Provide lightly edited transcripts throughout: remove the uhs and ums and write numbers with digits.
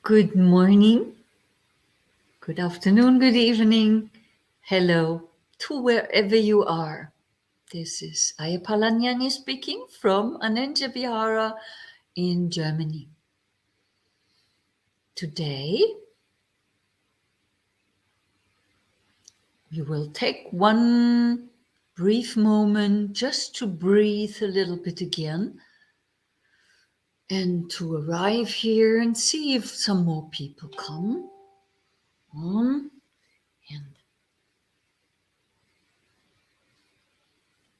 Good morning, good afternoon, good evening. Hello to wherever you are. This is Ayya Phalanyani speaking from Ananja Vihara in Germany. Today, we will take one brief moment just to breathe a little bit again and to arrive here and see if some more people come on and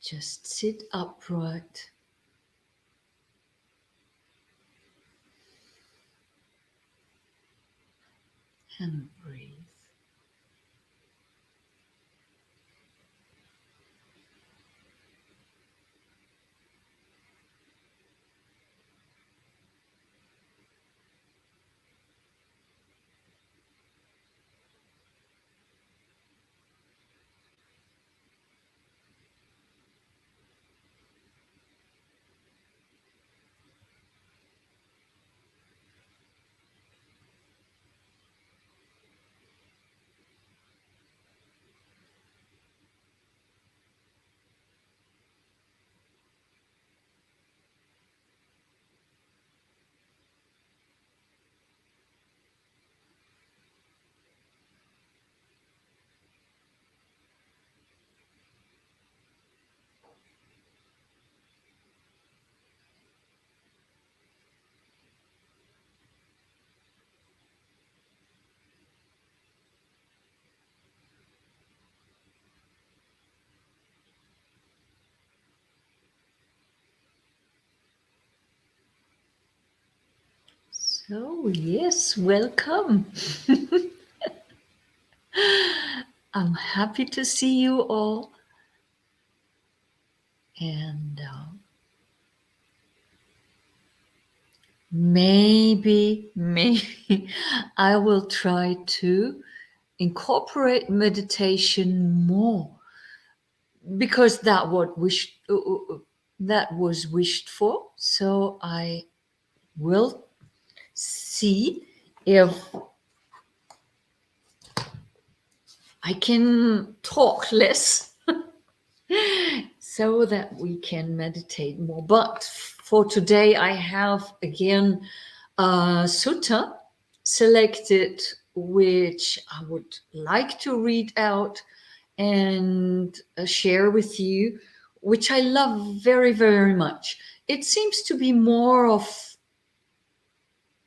just sit upright. And breathe. So, yes, welcome. I'm happy to see you all. And maybe I will try to incorporate meditation more because that was wished for. So I will see if I can talk less so that we can meditate more. But for today, I have again a sutta selected, which I would like to read out and share with you, which I love very, very much. It seems to be more of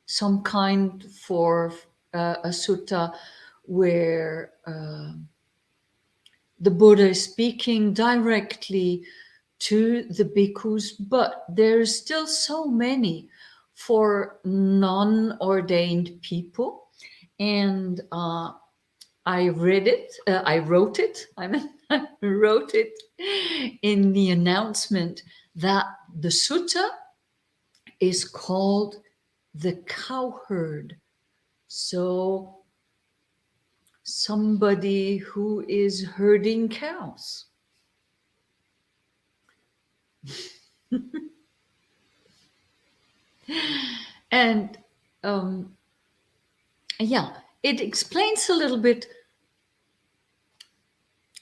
some kind for a sutta where the Buddha is speaking directly to the bhikkhus, but there's still so many for non-ordained people. And I read it, I wrote it, I wrote it in the announcement that the sutta is called the cowherd. So somebody who is herding cows. And yeah, it explains a little bit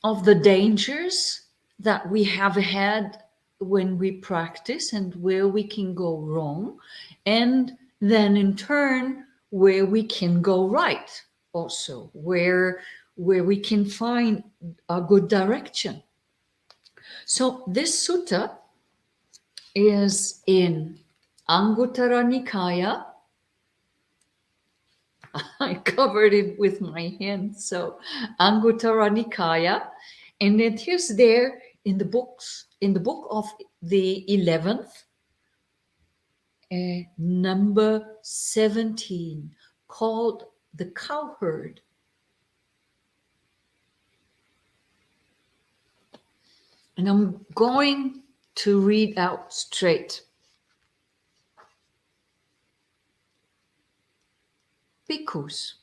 of the dangers that we have had when we practice and where we can go wrong, and then in turn where we can go right also, where we can find a good direction. So this sutta is in Anguttara Nikaya. I covered it with my hands. So Anguttara Nikaya, and it is there in the book of the 11th, number 17, called the cowherd. And I'm going to read out straight. Bhikkhus,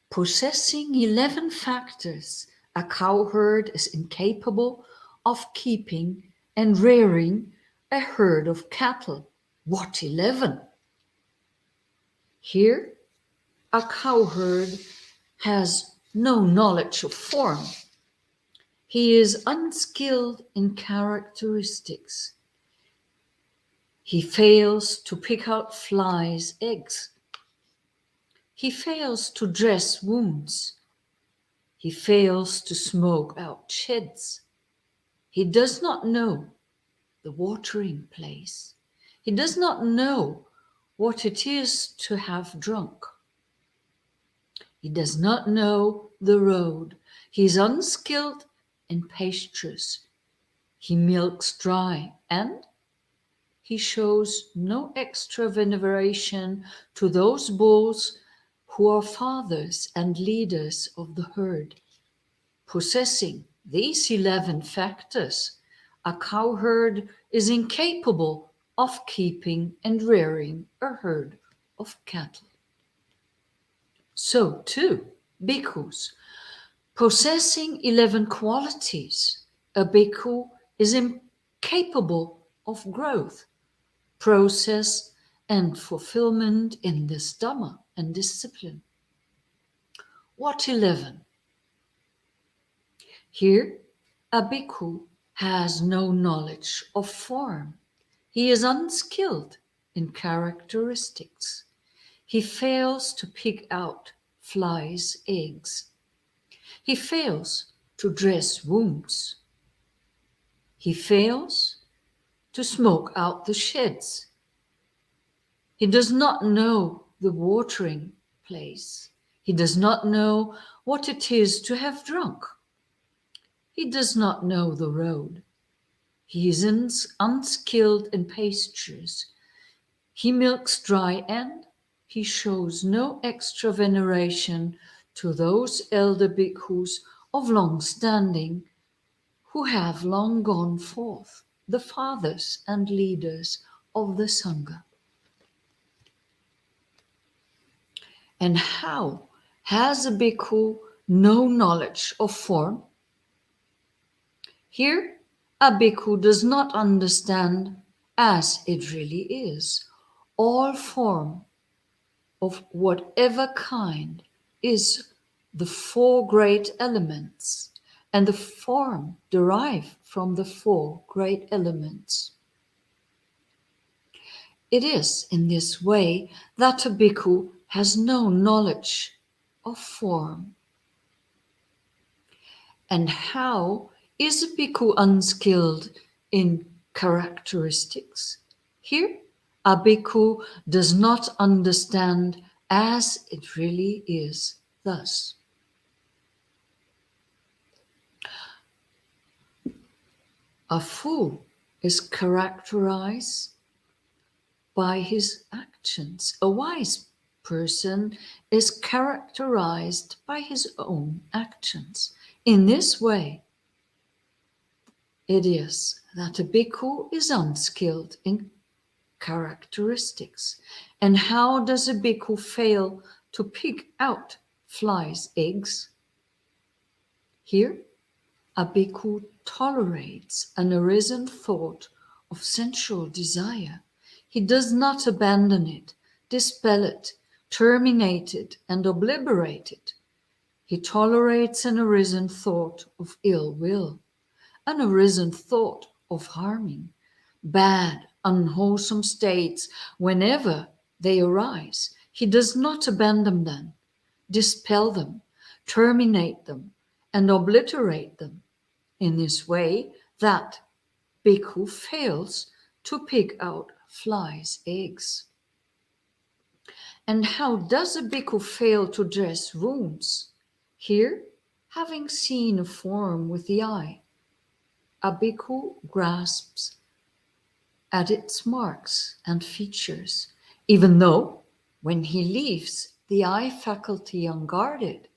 possessing 11 factors, a cowherd is incapable of keeping and rearing a herd of cattle. What 11? Here, a cowherd has no knowledge of form. He is unskilled in characteristics. He fails to pick out flies' eggs. He fails to dress wounds. He fails to smoke out sheds. He does not know the watering place. He does not know what it is to have drunk. He does not know the road. He is unskilled in pastures. He milks dry, and he shows no extra veneration to those bulls who are fathers and leaders of the herd. Possessing these 11 factors, a cowherd is incapable of keeping and rearing a herd of cattle. So too, bhikkhus, possessing 11 qualities, a bhikkhu is incapable of growth, process, and fulfillment in this Dhamma and discipline. What 11? Here, a bhikkhu has no knowledge of form. He is unskilled in characteristics. He fails to pick out flies' eggs. He fails to dress wounds. He fails to smoke out the sheds. He does not know the watering place. He does not know what it is to have drunk. He does not know the road. He is unskilled in pastures. He milks dry, and he shows no extra veneration to those elder bhikkhus of long standing who have long gone forth, the fathers and leaders of the Sangha. And how has a bhikkhu no knowledge of form? Here, a bhikkhu does not understand as it really is. All form of whatever kind is the 4 great elements, and the form derived from the 4 great elements. It is in this way that a bhikkhu has no knowledge of form. And how is a bhikkhu unskilled in characteristics? Here, a bhikkhu does not understand as it really is thus. A fool is characterized by his actions. A wise person is characterized by his own actions. In this way, it is that a bhikkhu is unskilled in characteristics. And how does a bhikkhu fail to pick out flies' eggs? Here, a bhikkhu tolerates an arisen thought of sensual desire. He does not abandon it, dispel it, terminate it, and obliterate it. He tolerates an arisen thought of ill will, an arisen thought of harming, bad, unwholesome states whenever they arise. He does not abandon them, dispel them, terminate them, and obliterate them. In this way, that bhikkhu fails to pick out flies' eggs. And how does a bhikkhu fail to dress wounds? Here, having seen a form with the eye, a bhikkhu grasps at its marks and features, even though when he leaves the eye faculty unguarded,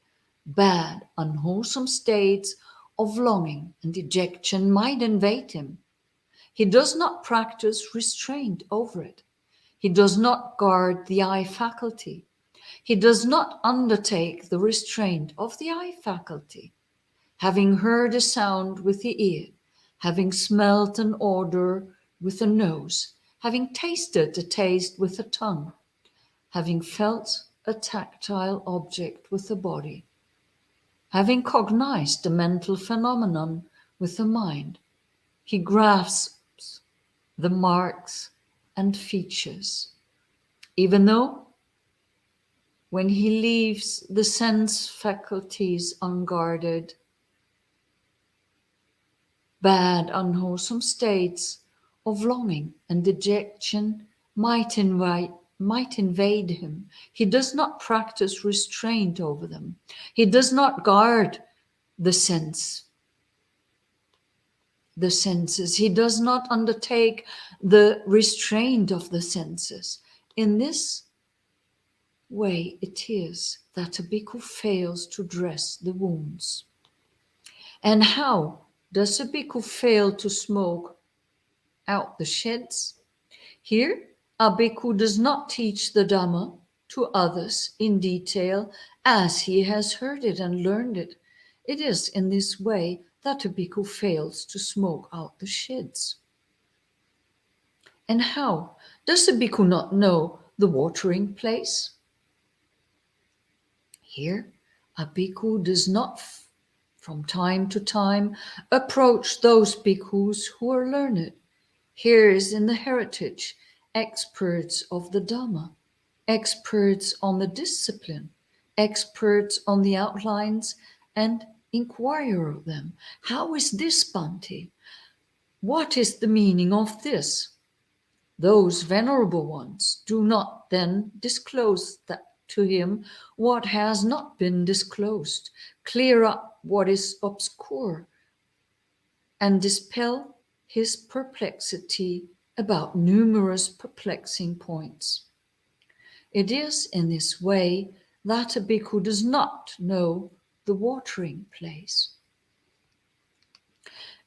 bad, unwholesome states of longing and dejection might invade him. He does not practice restraint over it. He does not guard the eye faculty. He does not undertake the restraint of the eye faculty. Having heard a sound with the ear, having smelt an odor with the nose, having tasted a taste with the tongue, having felt a tactile object with the body, having cognized the mental phenomenon with the mind, he grasps the marks and features, even though when he leaves the sense faculties unguarded, bad, unwholesome states of longing and dejection might invade him. He does not practice restraint over them. He does not guard the senses. He does not undertake the restraint of the senses. In this way it is that a bhikkhu fails to dress the wounds. And how does a bhikkhu fail to smoke out the sheds? Here, a bhikkhu does not teach the Dhamma to others in detail as he has heard it and learned it. It is in this way that a bhikkhu fails to smoke out the sheds. And how does a bhikkhu not know the watering place? Here, a bhikkhu does not from time to time approach those bhikkhus who are learned. Here is in the heritage, experts of the Dhamma, experts on the discipline, experts on the outlines, and inquire of them. How is this, Bhante? What is the meaning of this? Those venerable ones do not then disclose that to him what has not been disclosed, clear up what is obscure, and dispel his perplexity about numerous perplexing points. It is in this way that a bhikkhu does not know the watering place.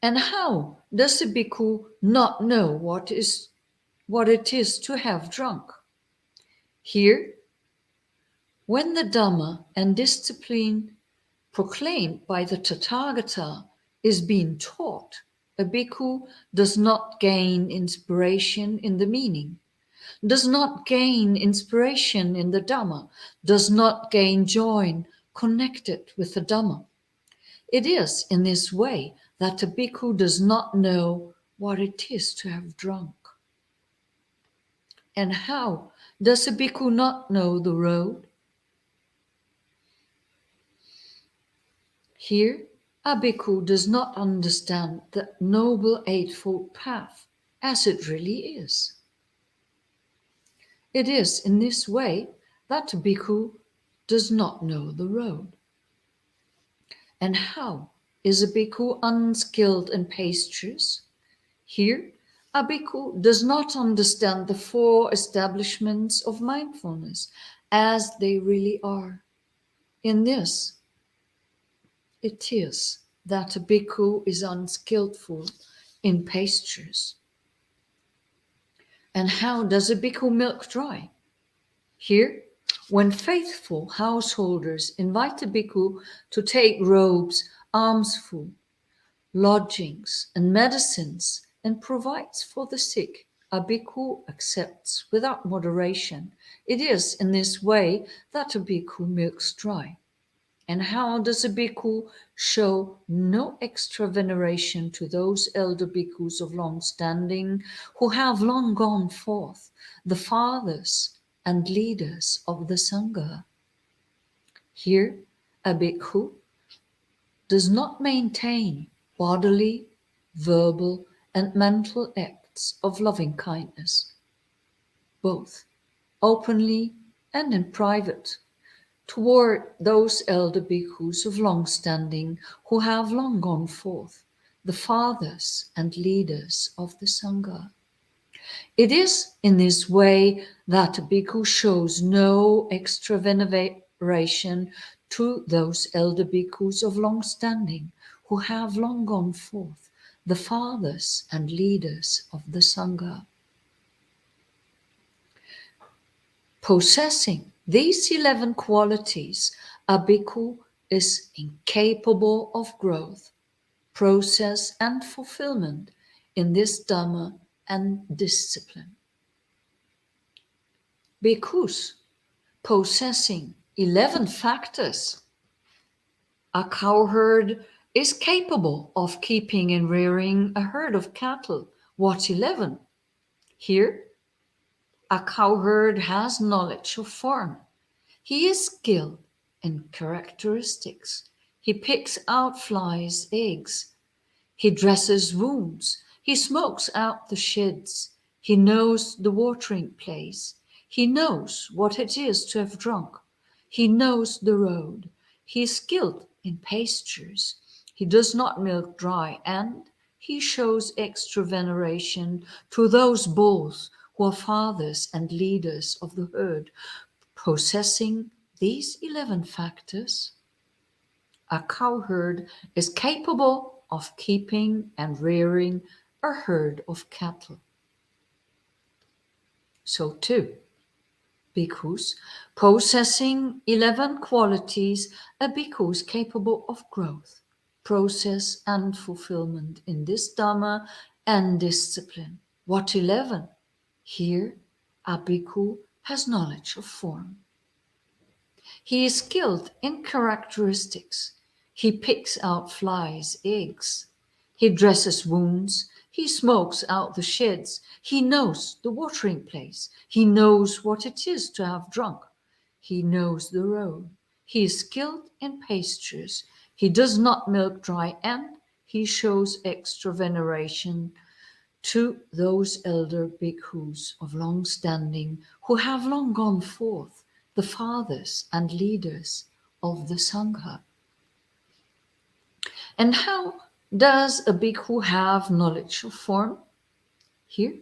And how does a bhikkhu not know what it is to have drunk? Here, when the Dhamma and discipline proclaimed by the Tathagata is being taught, a bhikkhu does not gain inspiration in the meaning, does not gain inspiration in the Dhamma, does not gain joy connected with the Dhamma. It is in this way that a bhikkhu does not know what it is to have drunk. And how does a bhikkhu not know the road? Here, a bhikkhu does not understand the Noble Eightfold Path as it really is. It is in this way that a bhikkhu does not know the road. And how is a bhikkhu unskilled in pastures? Here, a bhikkhu does not understand the four establishments of mindfulness as they really are. In this, it is that a bhikkhu is unskillful in pastures. And how does a bhikkhu milk dry? Here, when faithful householders invite a bhikkhu to take robes, almsfood, lodgings, and medicines, and provides for the sick, a bhikkhu accepts without moderation. It is in this way that a bhikkhu milks dry. And how does a bhikkhu show no extra veneration to those elder bhikkhus of long standing who have long gone forth, the fathers and leaders of the Sangha? Here, a bhikkhu does not maintain bodily, verbal, and mental acts of loving kindness, both openly and in private, toward those elder bhikkhus of long standing who have long gone forth, the fathers and leaders of the Sangha. It is in this way that a bhikkhu shows no extra veneration to those elder bhikkhus of long standing who have long gone forth, the fathers and leaders of the Sangha. Possessing these 11 qualities, a bhikkhu is incapable of growth, process, and fulfillment in this Dhamma and discipline. Bhikkhus possessing 11 factors. A cowherd is capable of keeping and rearing a herd of cattle. What 11? Here, a cowherd has knowledge of form. He is skilled in characteristics. He picks out flies' eggs. He dresses wounds. He smokes out the sheds. He knows the watering place. He knows what it is to have drunk. He knows the road. He is skilled in pastures. He does not milk dry, and he shows extra veneration to those bulls who are fathers and leaders of the herd. Possessing these 11 factors, a cowherd is capable of keeping and rearing a herd of cattle. So too, bhikkhus possessing 11 qualities, a bhikkhu is capable of growth, process and fulfillment in this Dhamma and discipline. What 11? Here, a bhikkhu has knowledge of form. He is skilled in characteristics. He picks out flies' eggs. He dresses wounds. He smokes out the sheds. He knows the watering place. He knows what it is to have drunk. He knows the road. He is skilled in pastures. He does not milk dry, and he shows extra veneration to those elder bhikkhus of long standing who have long gone forth, the fathers and leaders of the Sangha. And how does a bhikkhu have knowledge of form? Here,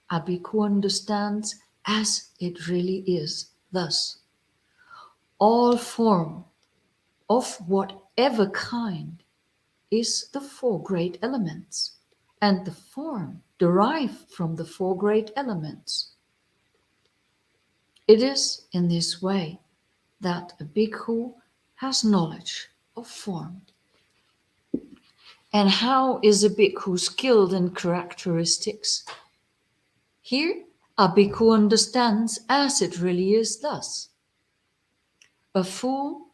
a bhikkhu understands as it really is. Thus, all form of whatever kind is the four great elements, and the form derived from the four great elements. It is in this way that a bhikkhu has knowledge of form. And how is a bhikkhu skilled in characteristics? Here, a bhikkhu understands as it really is thus. A fool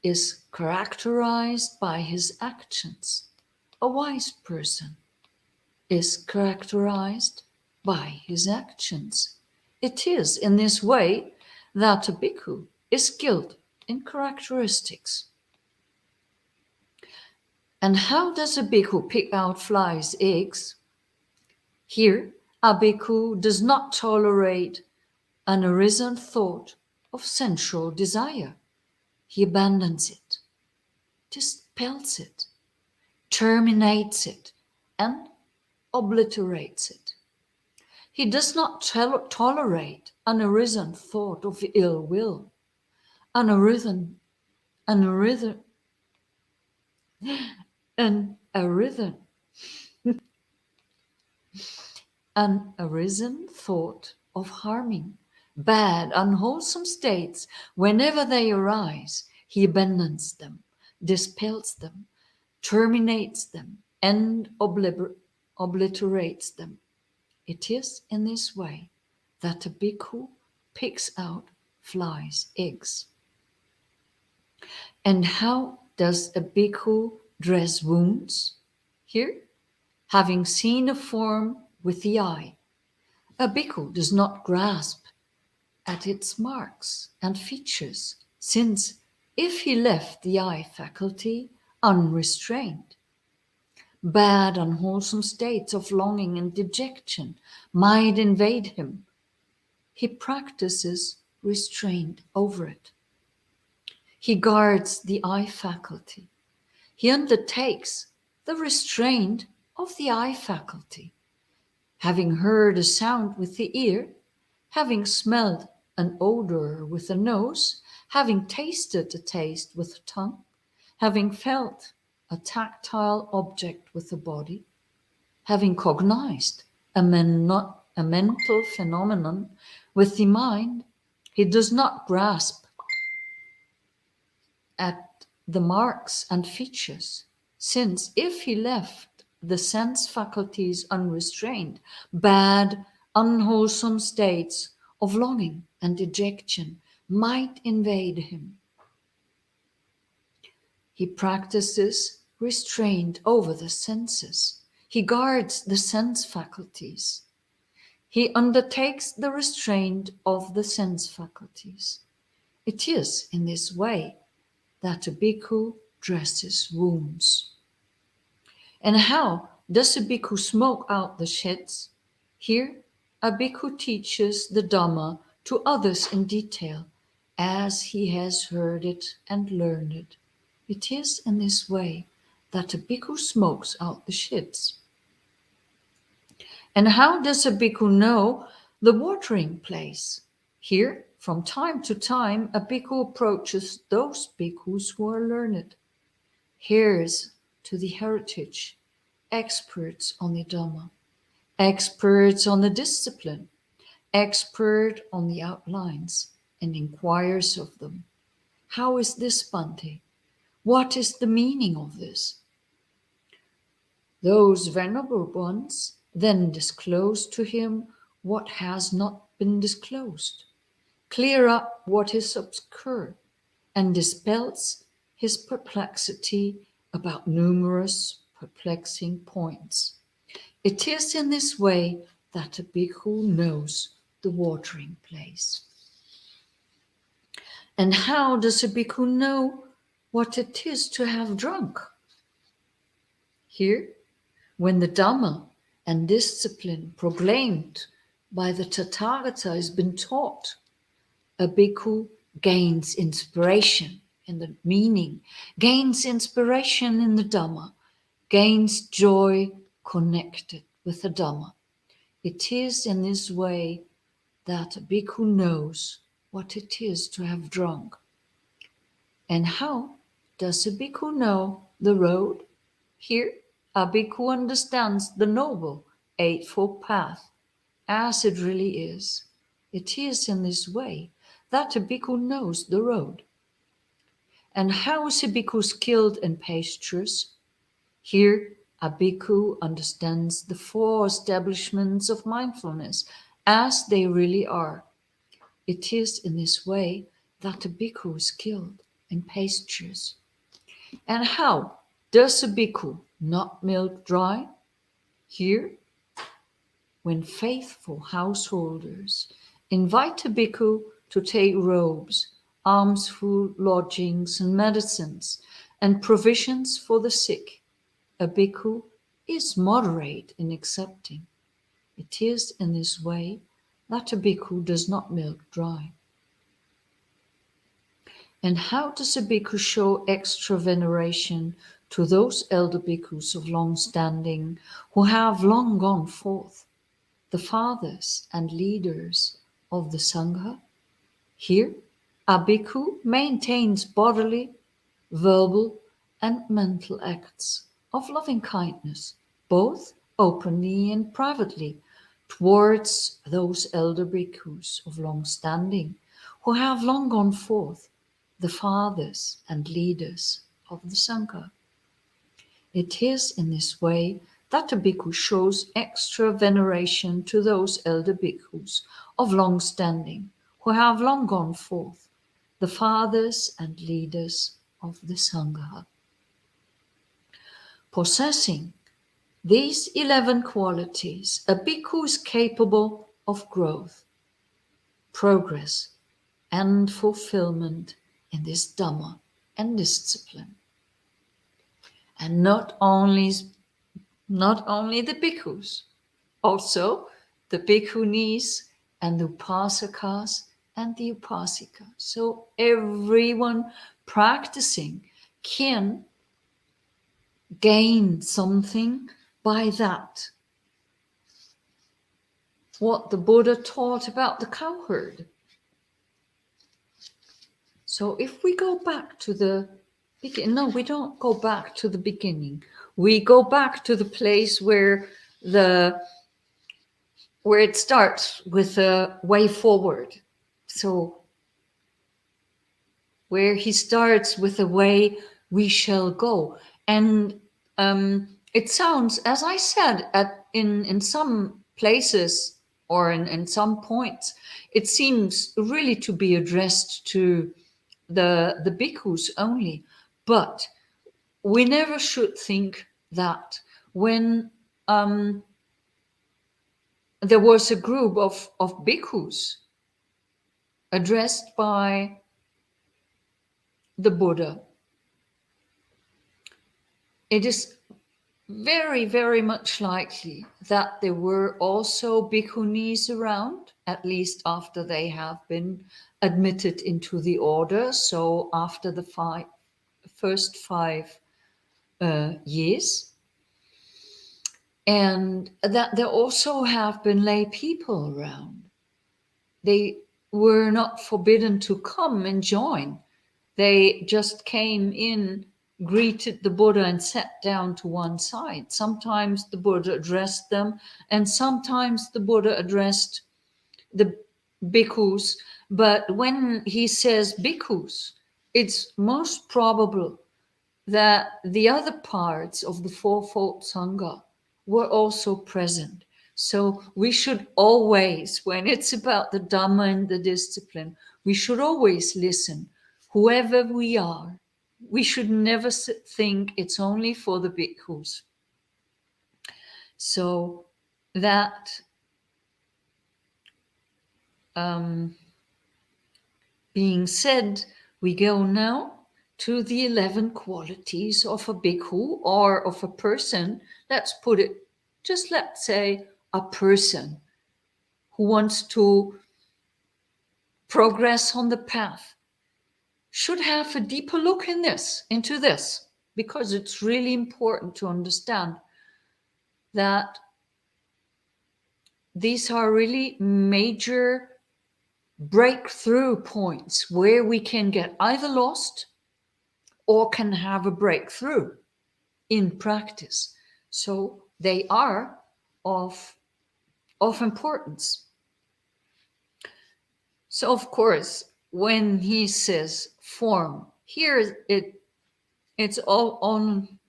is characterized by his actions. A wise person is characterized by his actions. It is in this way that a bhikkhu is skilled in characteristics. And how does a bhikkhu pick out flies' eggs? Here, a bhikkhu does not tolerate an arisen thought of sensual desire. He abandons it, dispels it, terminates it, and obliterates it. He does not tolerate an arisen thought of ill will, an arisen thought of harming, bad, unwholesome states. Whenever they arise, he abandons them, dispels them, terminates them, and obliterates them. It is in this way that a bhikkhu picks out flies' eggs. And how does a bhikkhu dress wounds? Here, having seen a form with the eye, a bhikkhu does not grasp at its marks and features, since if he left the eye faculty unrestrained, bad, unwholesome states of longing and dejection might invade him. He practices restraint over it. He guards the eye faculty. He undertakes the restraint of the eye faculty. Having heard a sound with the ear, having smelled an odor with the nose, having tasted a taste with the tongue, having felt a tactile object with the body, having cognized a mental phenomenon with the mind, he does not grasp at the marks and features, since if he left the sense faculties unrestrained, bad, unwholesome states of longing and dejection might invade him. He practices restraint over the senses. He guards the sense faculties. He undertakes the restraint of the sense faculties. It is in this way that a bhikkhu dresses wounds. And how does a bhikkhu smoke out the sheds? Here, a bhikkhu teaches the Dhamma to others in detail, as he has heard it and learned it. It is in this way that a bhikkhu smokes out the sheds. And how does a bhikkhu know the watering place? Here, from time to time, a bhikkhu approaches those bhikkhus who are learned, heirs to the heritage, experts on the Dhamma, experts on the discipline, expert on the outlines, and inquires of them. How is this, Bhante? What is the meaning of this? Those venerable ones then disclose to him what has not been disclosed, clear up what is obscure, and dispels his perplexity about numerous perplexing points. It is in this way that a bhikkhu knows the watering place. And how does a bhikkhu know what it is to have drunk? Here, when the Dhamma and discipline proclaimed by the Tathagata has been taught, a bhikkhu gains inspiration in the meaning, gains inspiration in the Dhamma, gains joy connected with the Dhamma. It is in this way that a bhikkhu knows what it is to have drunk. And how does a bhikkhu know the road? Here, a bhikkhu understands the noble Eightfold Path as it really is. It is in this way that a bhikkhu knows the road. And how is a bhikkhu skilled in pastures? Here, a bhikkhu understands the four establishments of mindfulness as they really are. It is in this way that a bhikkhu is skilled in pastures. And how does a bhikkhu not milk dry? Here, when faithful householders invite a bhikkhu to take robes, alms food, lodgings, and medicines, and provisions for the sick, a bhikkhu is moderate in accepting. It is in this way that a bhikkhu does not milk dry. And how does a bhikkhu show extra veneration to those elder bhikkhus of long standing who have long gone forth, the fathers and leaders of the Sangha? Here, a bhikkhu maintains bodily, verbal, and mental acts of loving kindness, both openly and privately, towards those elder bhikkhus of long standing who have long gone forth, the fathers and leaders of the Sangha. It is in this way that a bhikkhu shows extra veneration to those elder bhikkhus of long standing who have long gone forth, the fathers and leaders of the Sangha. Possessing these 11 qualities, a bhikkhu is capable of growth, progress, and fulfillment in this Dhamma and discipline. And not only the bhikkhus, also the bhikkhunis and the upasakas and the upasikas. So everyone practicing can gain something by that. What the Buddha taught about the cowherd. So if we go back to the beginning, no, we don't go back to the beginning. We go back to the place where it starts with a way forward. So where he starts with the way we shall go. And it sounds, as I said, in some places, or in some points, it seems really to be addressed to the bhikkhus only. But we never should think that when there was a group of bhikkhus addressed by the Buddha, it is very, very much likely that there were also bhikkhunis around, at least after they have been admitted into the order. So after the first 5 years. And that there also have been lay people around. They were not forbidden to come and join. They just came in, greeted the Buddha, and sat down to one side. Sometimes the Buddha addressed them, and sometimes the Buddha addressed the bhikkhus. But when he says bhikkhus, it's most probable that the other parts of the fourfold Sangha were also present. So we should always, when it's about the Dhamma and the discipline, we should always listen. Whoever we are, we should never think it's only for the bhikkhus. So that being said, we go now to the 11 qualities of a bhikkhu or of a person. Let's put it, just let's say a person who wants to progress on the path should have a deeper look into this, because it's really important to understand that these are really major breakthrough points where we can get either lost or can have a breakthrough in practice. So they are of importance. So of course, when he says form, here it's all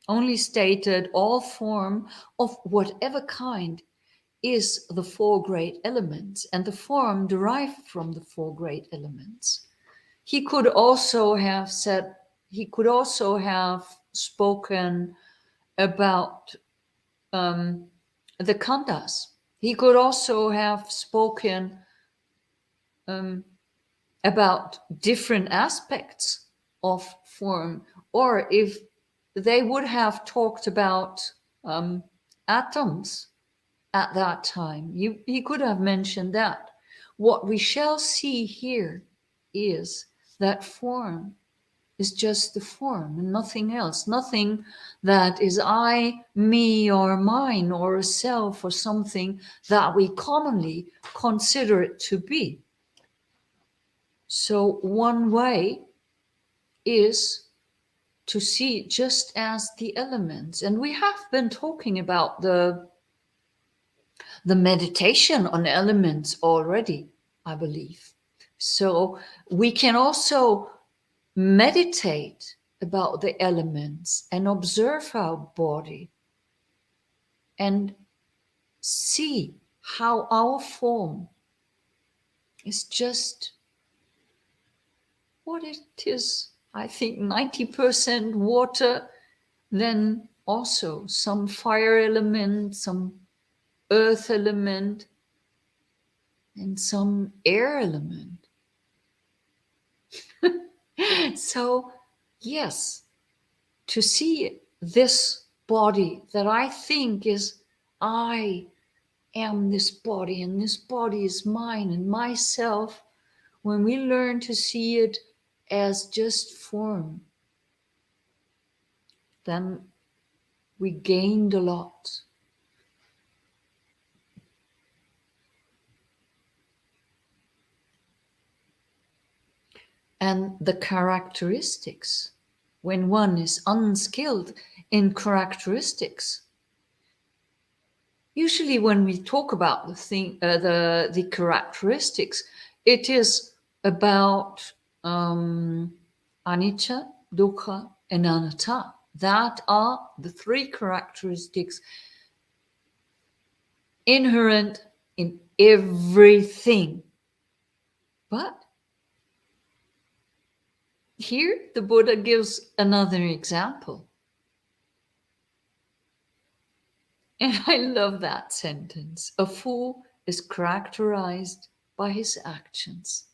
only stated all form of whatever kind is the 4 great elements, and the form derived from the 4 great elements. He could also have said, he could also have spoken about the khandhas. He could also have spoken about different aspects of form, or if they would have talked about atoms at that time, he could have mentioned that. What we shall see here is that form is just the form and nothing else, nothing that is I, me, or mine, or a self, or something that we commonly consider it to be. So one way is to see it just as the elements. And we have been talking about the meditation on elements already, I believe. So we can also meditate about the elements and observe our body and see how our form is just what it is. I think 90% water, then also some fire element, some earth element, and some air element. So, yes, to see this body that I think is, I am this body, and this body is mine and myself, when we learn to see it as just form, then we gained a lot. And the characteristics, when one is unskilled in characteristics, usually when we talk about the characteristics, it is about anicca, dukkha, and anatta. That are the 3 characteristics inherent in everything. But here the Buddha gives another example. And I love that sentence. A fool is characterized by his actions.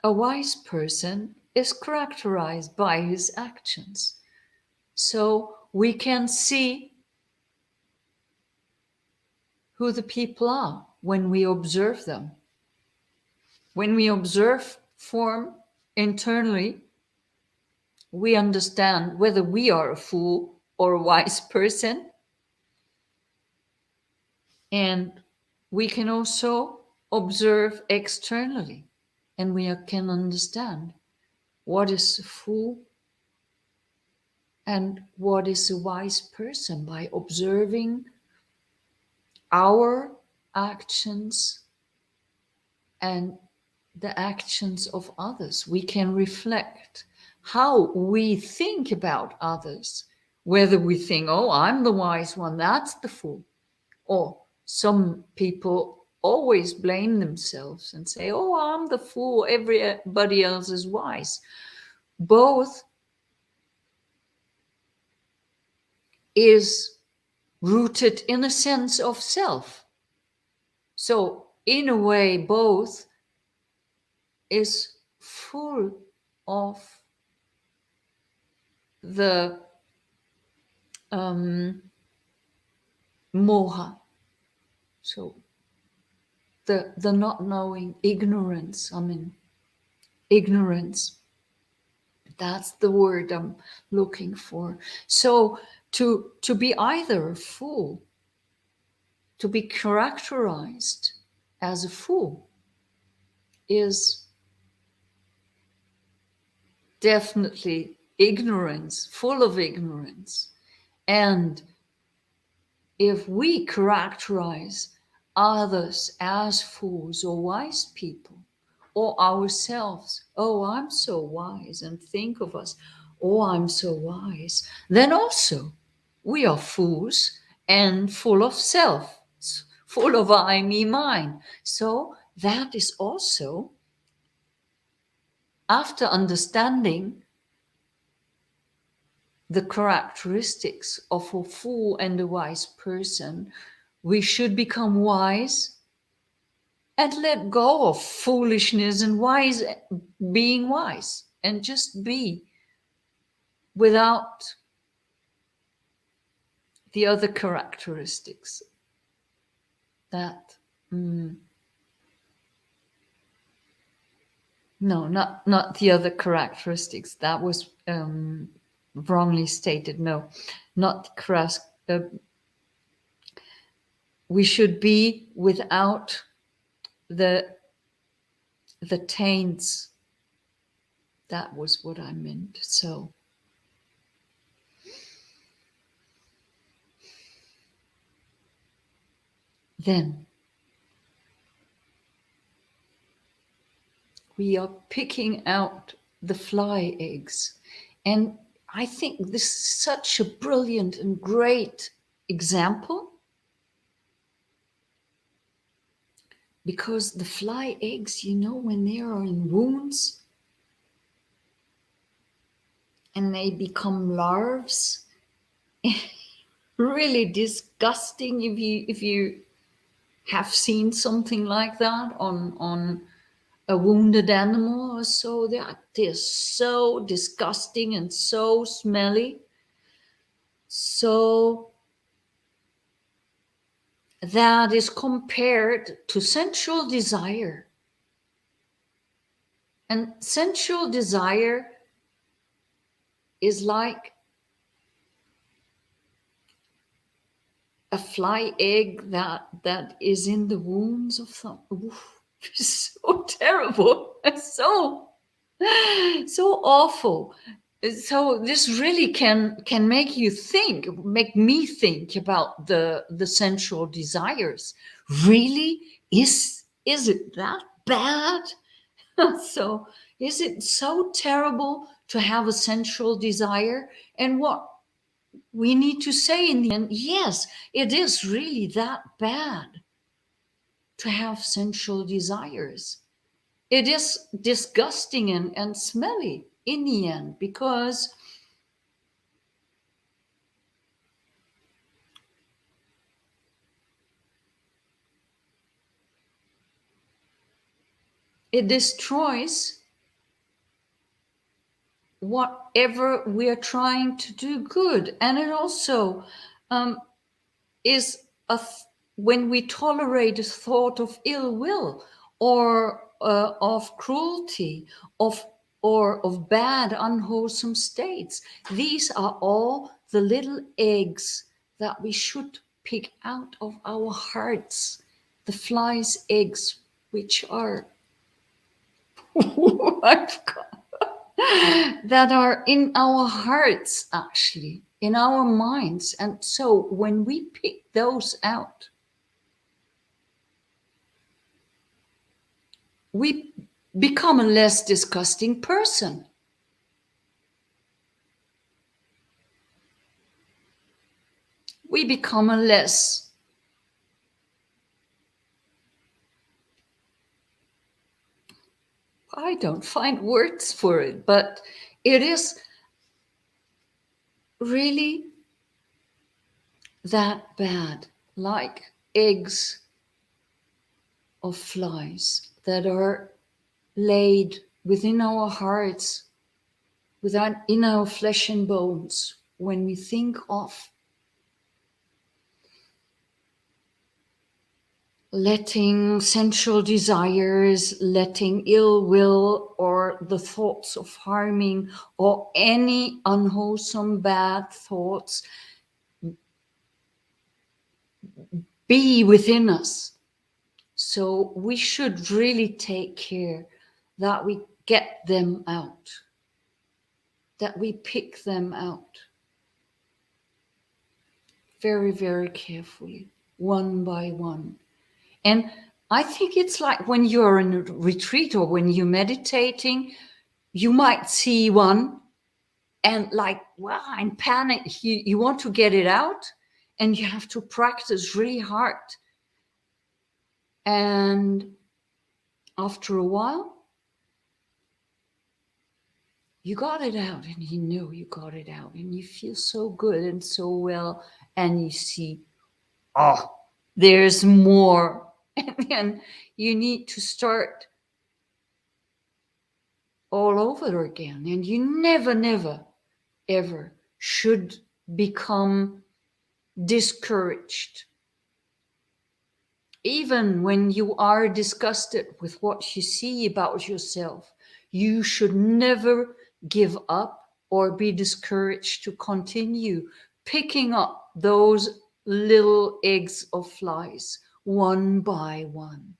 A wise person is characterized by his actions. So we can see who the people are when we observe them. When we observe form internally, we understand whether we are a fool or a wise person. And we can also observe externally, and we can understand what is a fool and what is a wise person by observing our actions and the actions of others. We can reflect how we think about others, whether we think, oh, I'm the wise one, that's the fool. Or some people always blame themselves and say, oh, I'm the fool, everybody else is wise. Both is rooted in a sense of self. So in a way, both is full of the moha. So the not knowing, ignorance. Ignorance. That's the word I'm looking for. So to be either a fool, to be characterized as a fool, is definitely ignorance, full of ignorance. And if we characterize others as fools or wise people, or ourselves, oh, I'm so wise, and think of us, oh, I'm so wise, then also we are fools and full of self, full of I, me, mine. So that is also, after understanding the characteristics of a fool and a wise person, we should become wise and let go of foolishness and being wise, and just be without the other characteristics. That no, not the other characteristics. That was wrongly stated. No, not we should be without the taints. That was what I meant. So then we are picking out the fly eggs. And I think this is such a brilliant and great example, because the fly eggs, when they are in wounds and they become larvae, really disgusting if you have seen something like that on a wounded animal or so. They're so disgusting and so smelly. So that is compared to sensual desire. And sensual desire is like a fly egg that is in the wounds of some. Oof, so terrible, so awful. So this really can make me think about the sensual desires. Really, is it that bad? So is it so terrible to have a sensual desire? And what we need to say in the end, yes, it is really that bad. to have sensual desires. It is disgusting and smelly in the end, because it destroys whatever we are trying to do good. And it also is when we tolerate a thought of ill will, or of cruelty, or of bad, unwholesome states. These are all the little eggs that we should pick out of our hearts, the flies' eggs, which are I forgot. That are in our hearts, actually, in our minds. And so when we pick those out, we become a less disgusting person. We become a less I don't find words for it, but it is really that bad, like eggs of flies that are laid within our hearts, without in our flesh and bones, when we think of letting sensual desires, letting ill will, or the thoughts of harming, or any unwholesome bad thoughts be within us. So we should really take care that we get them out, that we pick them out very, very carefully, one by one. And I think it's like when you're in a retreat or when you're meditating, you might see one and like, wow, in panic, you want to get it out, and you have to practice really hard. And after a while, you got it out, and you know you got it out, and you feel so good and so well, and you see, oh, there's more. And then you need to start all over again. And you never, never, ever should become discouraged. Even when you are disgusted with what you see about yourself, you should never give up or be discouraged to continue picking up those little eggs of flies one by one.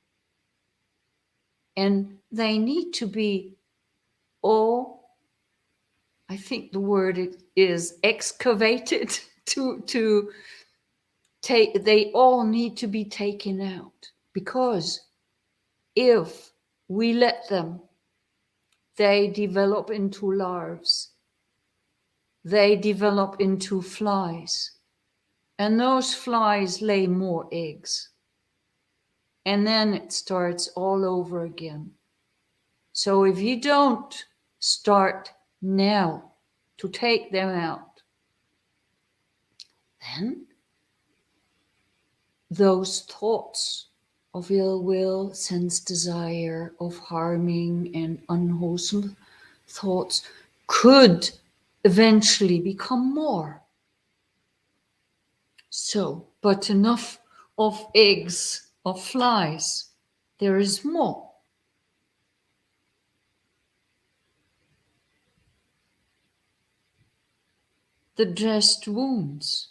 And they need to be all, I think the word is excavated to take, they all need to be taken out, because if we let them, they develop into larvae, they develop into flies, and those flies lay more eggs, and then it starts all over again. So if you don't start now to take them out, then those thoughts of ill will, sense desire, of harming and unwholesome thoughts could eventually become more. So, but enough of eggs of flies, there is more. The dressed wounds.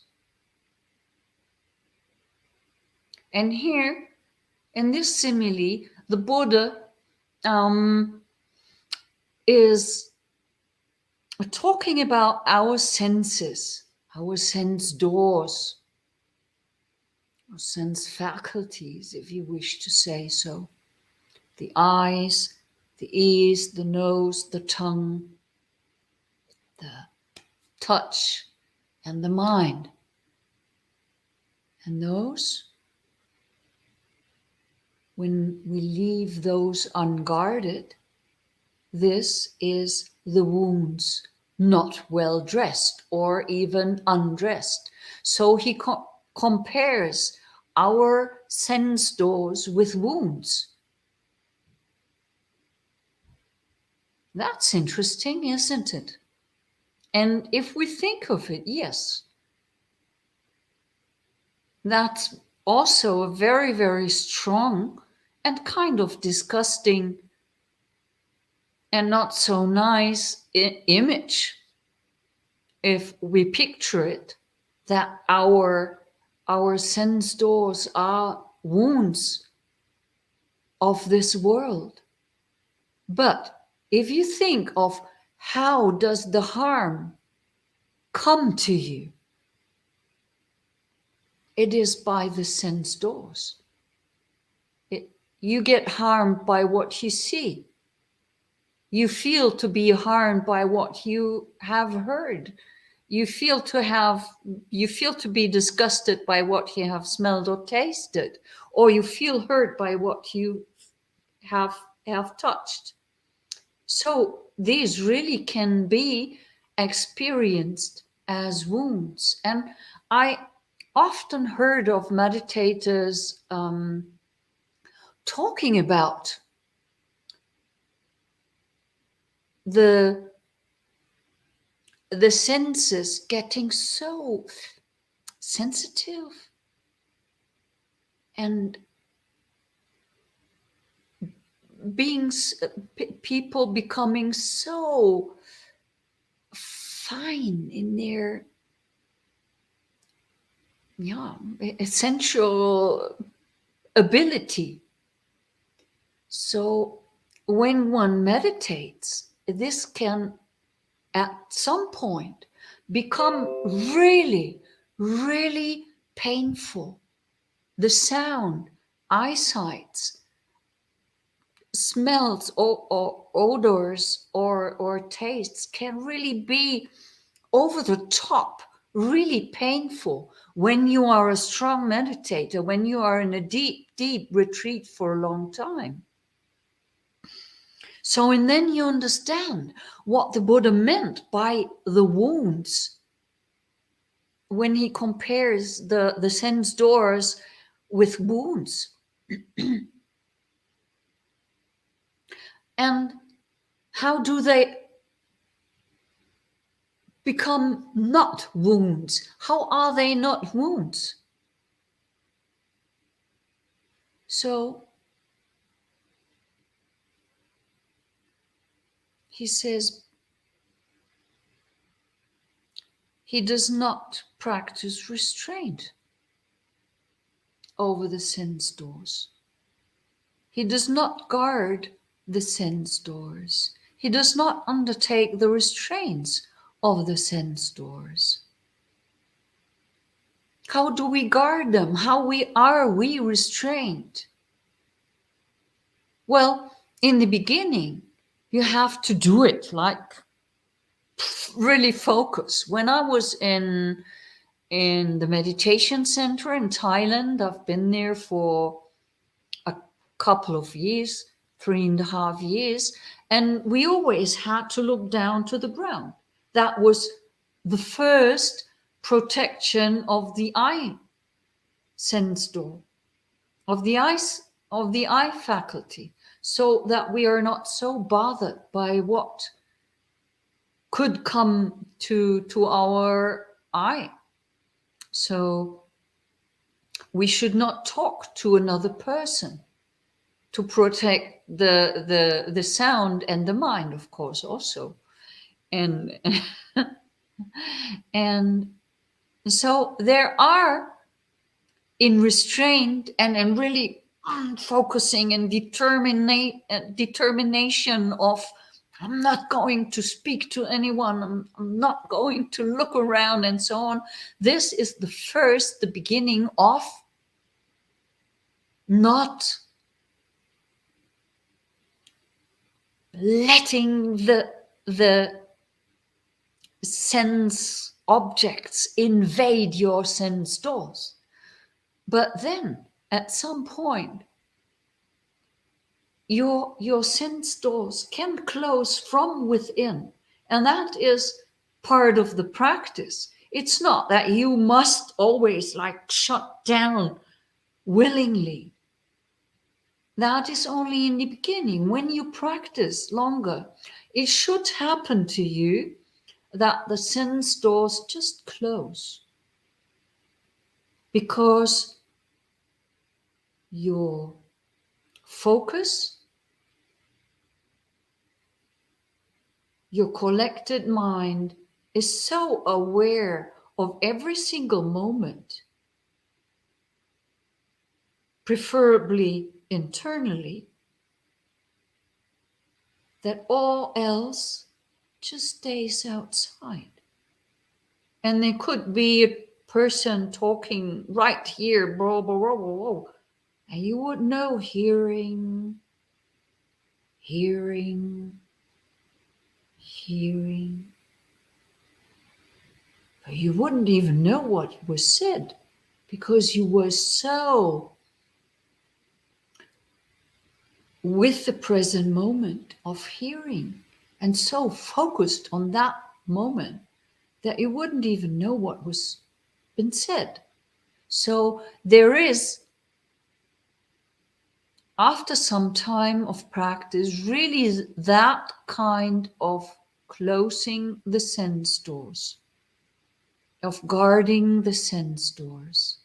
And here, in this simile, the Buddha is talking about our senses, our sense doors, or sense faculties, if you wish to say so. The eyes, the ears, the nose, the tongue, the touch, and the mind. And those when we leave those unguarded, this is the wounds, not well dressed or even undressed. So he compares our sense doors with wounds. That's interesting, isn't it? And if we think of it, yes, that's also a very, very strong and kind of disgusting and not so nice image if we picture it, that our sense doors are wounds of this world. But if you think of how does the harm come to you, it is by the sense doors. You get harmed by what you see. You feel to be harmed by what you have heard. You feel to be disgusted by what you have smelled or tasted, or you feel hurt by what you have touched. So these really can be experienced as wounds. And I often heard of meditators talking about the senses getting so sensitive and people becoming so fine in their essential ability. So when one meditates, this can at some point become really, really painful. The sound, eyesight, smells or odors or tastes can really be over the top, really painful when you are a strong meditator, when you are in a deep, deep retreat for a long time. So, and then you understand what the Buddha meant by the wounds when he compares the sense doors with wounds. And how do they become not wounds? How are they not wounds? So he says he does not practice restraint over the sense doors. He does not guard the sense doors. He does not undertake the restraints of the sense doors. How do we guard them? How are we restrained? Well, in the beginning, you have to do it, like really focus. When I was in the meditation center in Thailand, I've been there for a couple of years, 3.5 years, and we always had to look down to the ground. That was the first protection of the eye sense door, of the eye faculty, so that we are not so bothered by what could come to our eye. So we should not talk to another person, to protect the sound and the mind, of course, also. And and so there are, in restraint and really focusing and determination of, I'm not going to speak to anyone, I'm not going to look around and so on. This is the beginning of not letting the sense objects invade your sense doors. But then at some point, your sense doors can close from within. And that is part of the practice. It's not that you must always like shut down willingly. That is only in the beginning. When you practice longer, it should happen to you that the sense doors just close, because your focus, your collected mind is so aware of every single moment, preferably internally, that all else just stays outside. And there could be a person talking right here, blah, blah, blah, blah, blah, and you would know hearing, hearing, hearing. But you wouldn't even know what was said because you were so with the present moment of hearing and so focused on that moment that you wouldn't even know what was been said. So there is, after some time of practice, really that kind of closing the sense doors, of guarding the sense doors.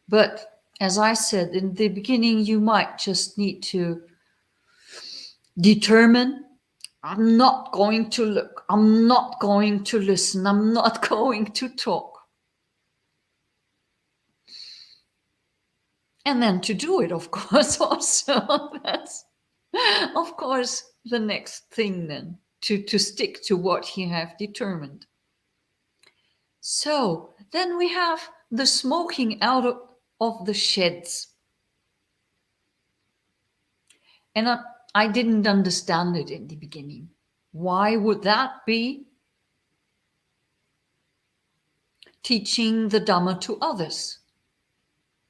But as I said in the beginning, you might just need to determine, I'm not going to look, I'm not going to listen, I'm not going to talk. And then to do it, of course, also. That's, of course, the next thing then, to stick to what you have determined. So then we have the smoking out of the sheds. And I didn't understand it in the beginning. Why would that be teaching the Dhamma to others?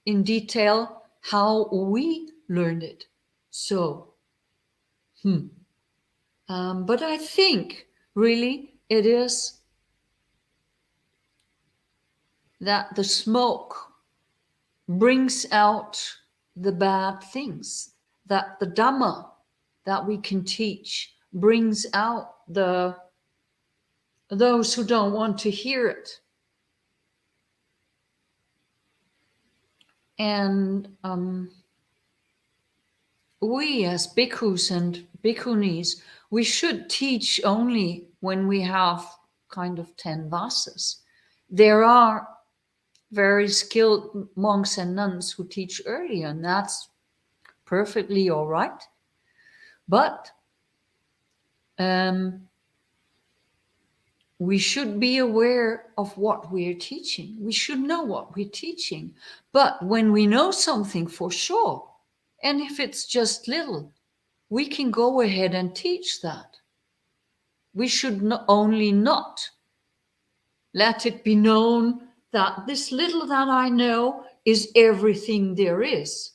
In detail, how we learned it. So, but I think really it is that the smoke brings out the bad things, that the Dhamma that we can teach brings out those who don't want to hear it. And we as bhikkhus and bhikkhunis, we should teach only when we have kind of 10 vasas. There are very skilled monks and nuns who teach earlier, and that's perfectly all right. But we should be aware of what we're teaching. We should know what we're teaching. But when we know something for sure, and if it's just little, we can go ahead and teach that. We should only not let it be known that this little that I know is everything there is.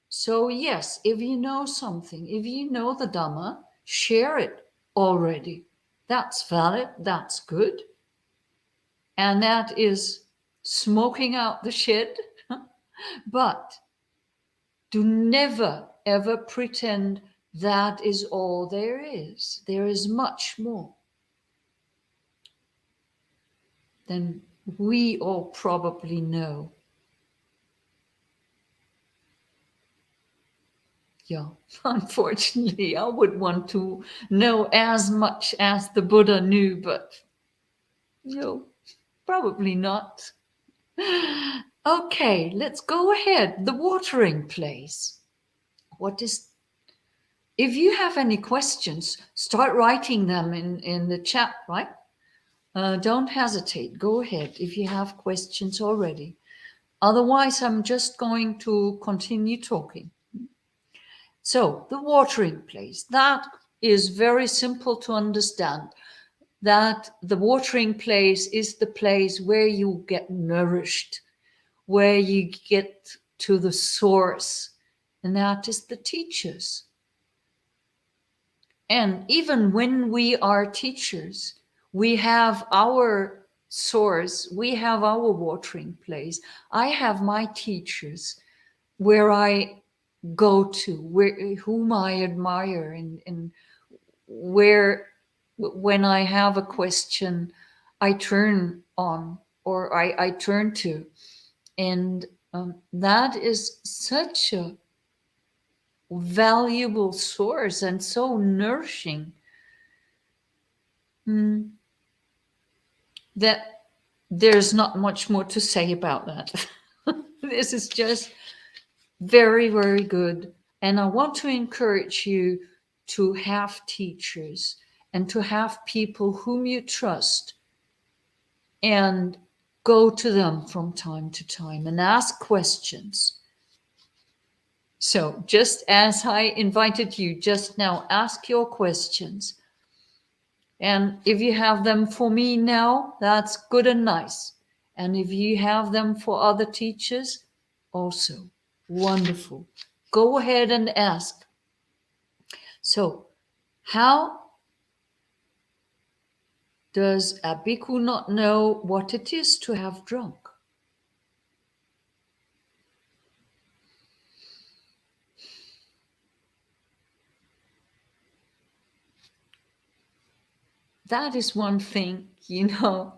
So yes, if you know something, if you know the Dhamma, share it already. That's valid, that's good. And that is smoking out the shed. But do never, ever pretend that is all there is. There is much more than we all probably know. Yeah, unfortunately, I would want to know as much as the Buddha knew, but no, probably not. Okay, let's go ahead. The watering place. What is, if you have any questions, start writing them in the chat, right? Don't hesitate. Go ahead if you have questions already. Otherwise, I'm just going to continue talking. So the watering place, that is very simple to understand, that the watering place is the place where you get nourished, where you get to the source, and that is the teachers. And even when we are teachers, we have our source, we have our watering place. I have my teachers where I go to, whom I admire, and where, when I have a question, I turn on, or I turn to. And that is such a valuable source and so nourishing, that there's not much more to say about that. This is just very, very good. And I want to encourage you to have teachers and to have people whom you trust, and go to them from time to time and ask questions. So, just as I invited you just now, ask your questions. And if you have them for me now, that's good and nice. And if you have them for other teachers, also wonderful. Go ahead and ask. So, how does a bhikkhu not know what it is to have drunk? That is one thing, the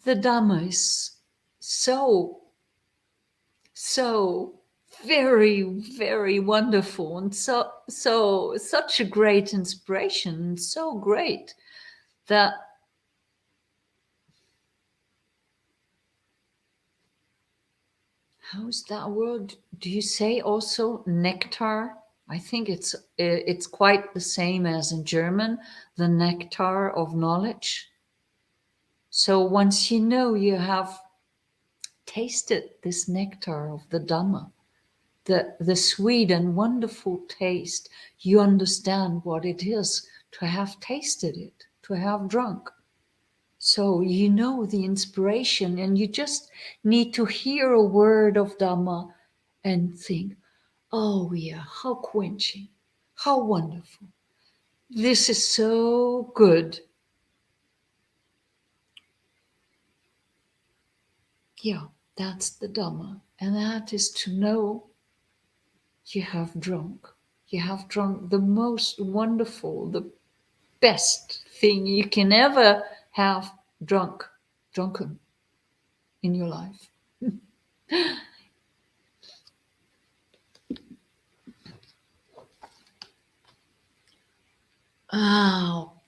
Dhamma is so, so very, very wonderful, and such a great inspiration, and so great that how's that word? Do you say also nectar? I think it's quite the same as in German, the nectar of knowledge. So once you know you have tasted this nectar of the Dhamma, the sweet and wonderful taste, you understand what it is to have tasted it, to have drunk. So you know the inspiration, and you just need to hear a word of Dhamma and think, oh yeah, how quenching, how wonderful. This is so good. Yeah, that's the Dhamma. And that is to know you have drunk. You have drunk the most wonderful, the best thing you can ever have drunken in your life.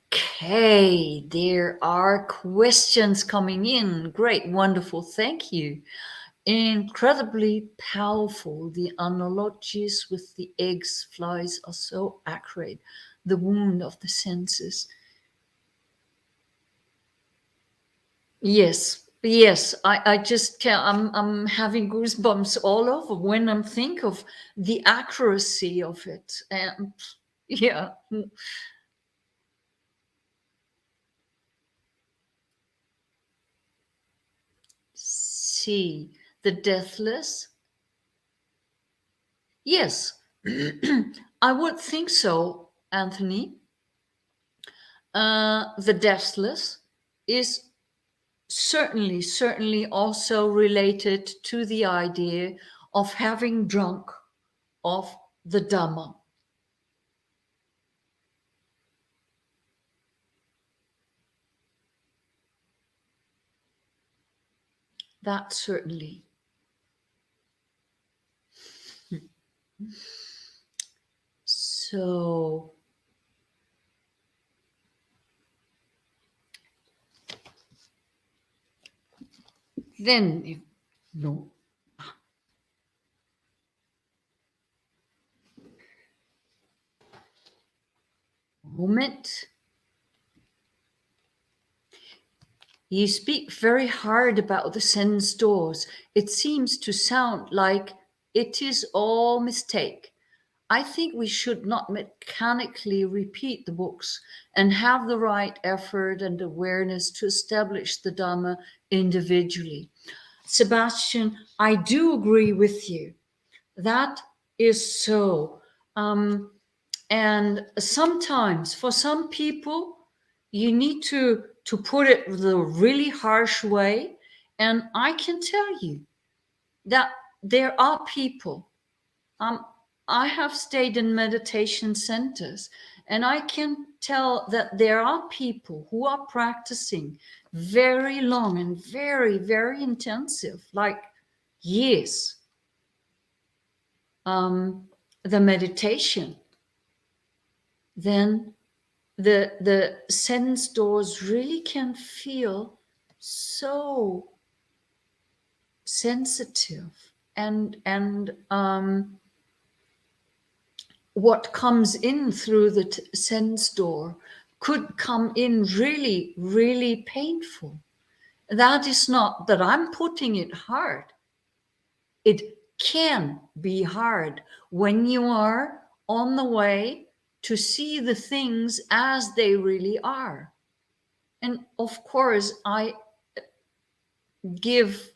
Okay, there are questions coming in. Great, wonderful, thank you. Incredibly powerful. The analogies with the eggs, flies are so accurate. The wound of the senses. Yes, I just can't. I'm having goosebumps all over when I think of the accuracy of it. And yeah. See, the deathless. Yes, I would think so, Anthony. The deathless is certainly also related to the idea of having drunk of the Dhamma. That certainly. So, then, no. Moment. You speak very hard about the sense doors. It seems to sound like it is all mistake. I think we should not mechanically repeat the books and have the right effort and awareness to establish the Dhamma individually. Sebastian, I do agree with you. That is so. And sometimes for some people, you need to put it the really harsh way. And I can tell you that there are people. I have stayed in meditation centers, and I can tell that there are people who are practicing very long and very, very intensive, like years, the meditation. Then the sense doors really can feel so sensitive, and what comes in through the sense door could come in really, really painful. That is not that I'm putting it hard. It can be hard when you are on the way to see the things as they really are. And of course, I give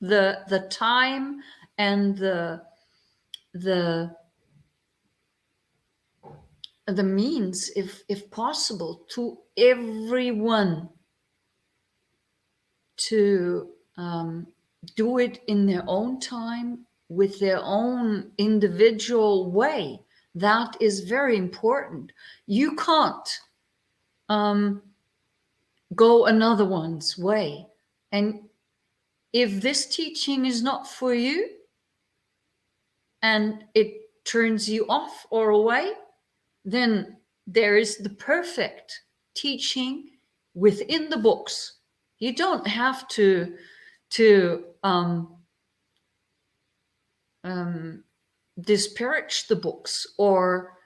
the time and the means, if possible, to everyone to do it in their own time with their own individual way. That is very important. You can't go another one's way. And if this teaching is not for you and it turns you off or away, then there is the perfect teaching within the books. You don't have to disparage the books, or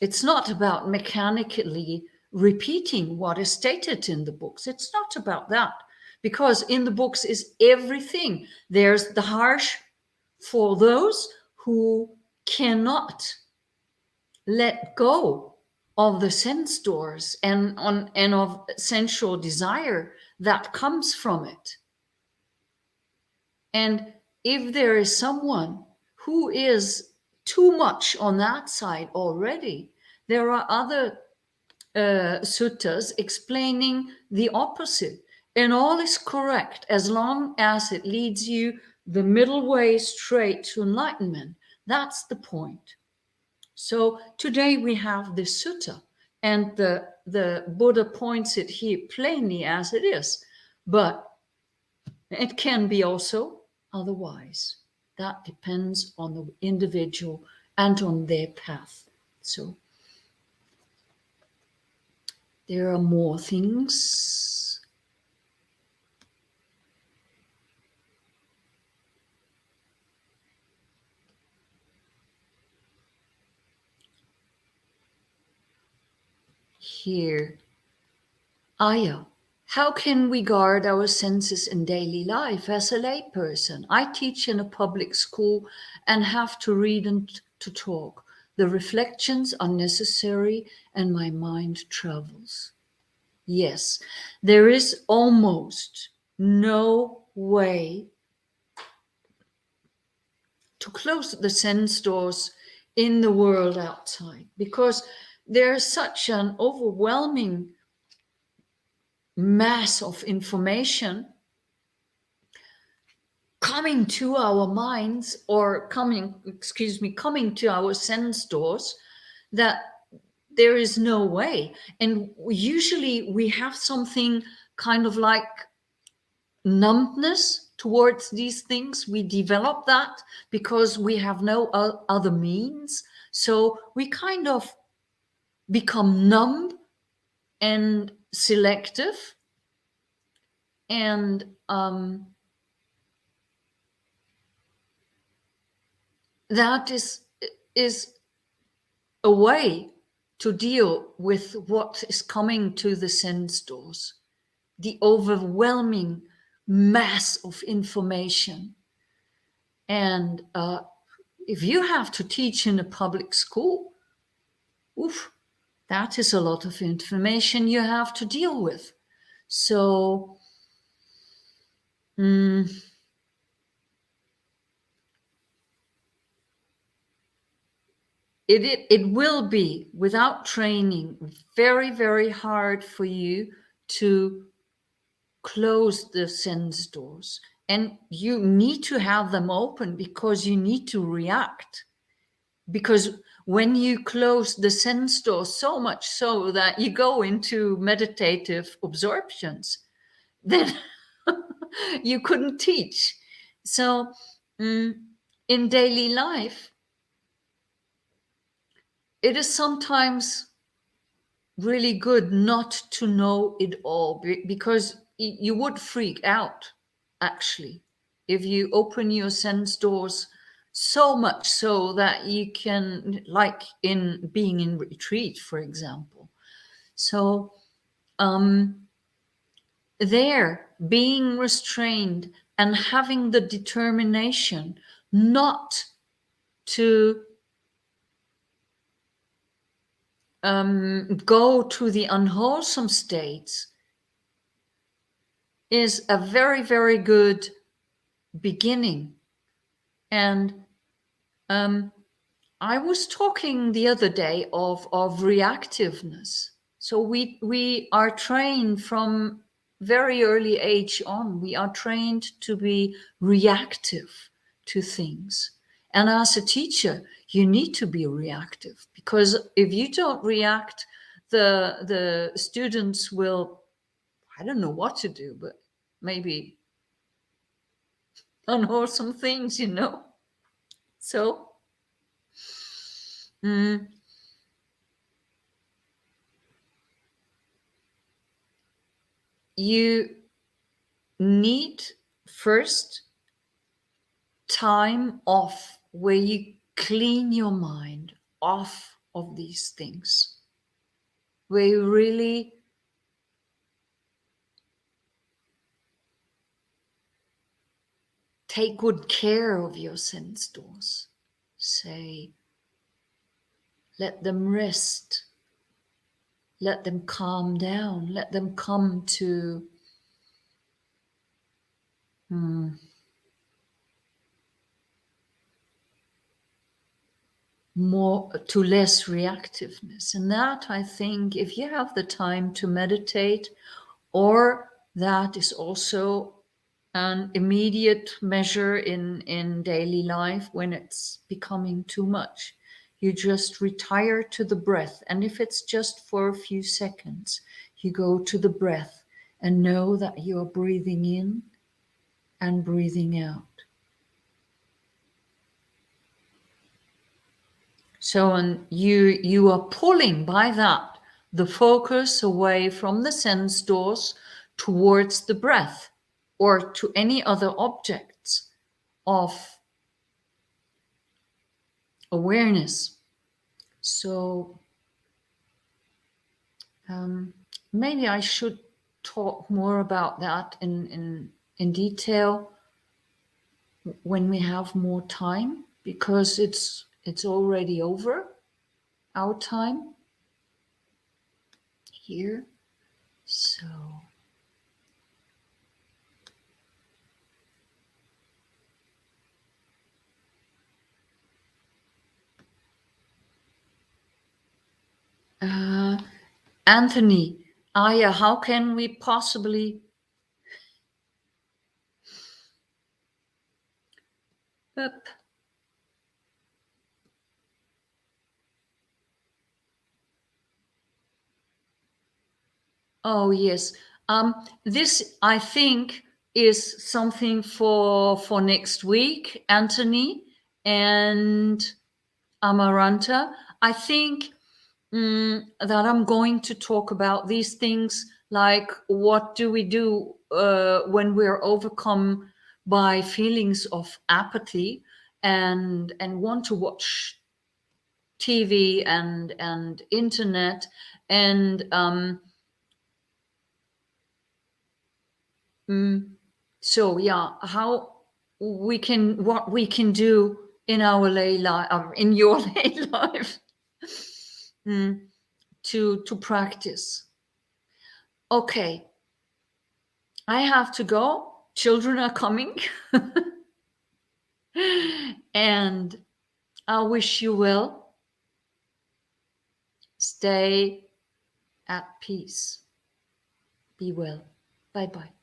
it's not about mechanically repeating what is stated in the books. It's not about that, because in the books is everything. There's the harsh for those who cannot let go of the sense doors and of sensual desire that comes from it. And if there is someone who is too much on that side already, there are other suttas explaining the opposite. And all is correct as long as it leads you the middle way straight to enlightenment. That's the point. So today we have this sutta, and the Buddha points it here plainly as it is, but it can be also otherwise. That depends on the individual and on their path. So there are more things. Here, Ayya, how can we guard our senses in daily life as a layperson? I teach in a public school and have to read and to talk. The reflections are necessary and my mind travels. Yes, there is almost no way to close the sense doors in the world outside, because there's such an overwhelming mass of information coming to our minds, or coming to our sense doors, that there is no way. And usually we have something kind of like numbness towards these things. We develop that because we have no other means. So we kind of become numb and selective, and that is a way to deal with what is coming to the sense doors, the overwhelming mass of information. And if you have to teach in a public school, oof, that is a lot of information you have to deal with. So it will be, without training, very, very hard for you to close the sense doors. And you need to have them open because you need to react. Because when you close the sense door so much so that you go into meditative absorptions, then you couldn't teach. So in daily life, it is sometimes really good not to know it all, because you would freak out, actually, if you open your sense doors so much so that you can, like in being in retreat, for example. So there, being restrained and having the determination not to go to the unwholesome states is a very, very good beginning. And I was talking the other day of reactiveness. So we are trained from very early age on. We are trained to be reactive to things. And as a teacher, you need to be reactive, because if you don't react, the students will, I don't know what to do, but maybe unwholesome things, So you need first time off where you clean your mind off of these things, where you really take good care of your sense doors. Say, let them rest, let them calm down, let them come to more, to less reactiveness. And that, I think, if you have the time to meditate, or that is also an immediate measure in daily life when it's becoming too much, you just retire to the breath. And if it's just for a few seconds, you go to the breath and know that you're breathing in and breathing out. So, and you are pulling by that the focus away from the sense doors towards the breath, or to any other objects of awareness. So maybe I should talk more about that in detail when we have more time, because it's already over our time here. So Anthony, Ayya, how can we possibly up? Oh yes, this, I think, is something for next week, Anthony and Amaranta. I think that I'm going to talk about these things, like what do we do when we're overcome by feelings of apathy and want to watch TV and internet, and so yeah, how what we can do in our lay life, in your lay life, to practice. Okay, I have to go. Children are coming. And I wish you well. Stay at peace. Be well. Bye bye.